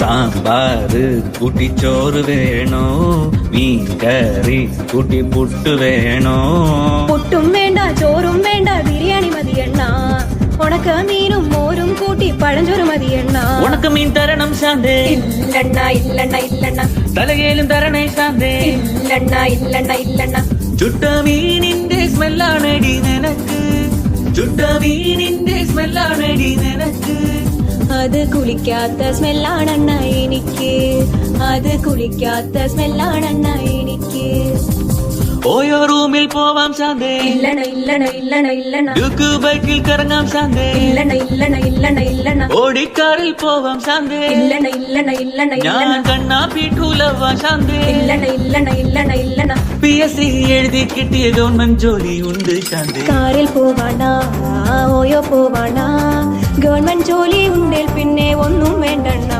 സാമ്പാറ് കൂട്ടി ചോറ് വേണോ മീൻകറി കൂട്ടി പുട്ട് വേണോ പുട്ടും വേണ്ട ചോറും വേണ്ട ബിരിയാണി മതിയെണ്ണ ഉണക്ക മീനും മോരും കൂട്ടി പഴഞ്ചോറ് മതിയെണ്ണ ഉണക്ക മീൻ തരണം ശാന്തേ ഇല്ലണ്ണ ഇല്ലണ്ണ ഇല്ലണ്ണ തലകേലും തരണേ ശാന്തേ ഇല്ലണ്ണ ഇല്ലണ്ണ ഇല്ലണ്ണ ചുട്ട മീനിന്റെ സ്മെല്ലാണടി നിനക്ക് ചുട്ട മീനിന്റെ സ്മെല്ലാണടി നിനക്ക് അത് കുളിക്കാത്ത സ്മെല്ലാണെണ്ണ എനിക്ക് അത് കുളിക്കാത്ത സ്മെല്ലാണെണ്ണ എനിക്ക് ഓയോ റൂമിൽ പോവാം ശാന്തേ ഇല്ലണ ഇല്ലണ ഇല്ലണ ഇല്ലണ ഡ്യൂക്ക് ബൈക്കിൽ കറങ്ങാം ശാന്തേ ഇല്ലണ ഇല്ലണ ഇല്ലണ ഇല്ലണ ഓടിക്കാറിൽ പോവാം ശാന്തേ ഇല്ലണ ഇല്ലണ ഇല്ലണ ഞാൻ ഇല്ലണ കണ്ണാപ്പിട്ടൂലവാ ശാന്തേ ഇല്ലണ ഇല്ലണ ഇല്ലണ ഇല്ലണ PSC എഴുതി കിട്ടിയ ഗവൺമെന്റ് ജോലി ഉണ്ട് ശാന്തേ കാറിൽ പോവാണ ഓയോ പോവാണ ഗവൺമെന്റ് ജോലി ഉണ്ടേൽ പിന്നെ ഒന്നും വേണ്ടണ്ണ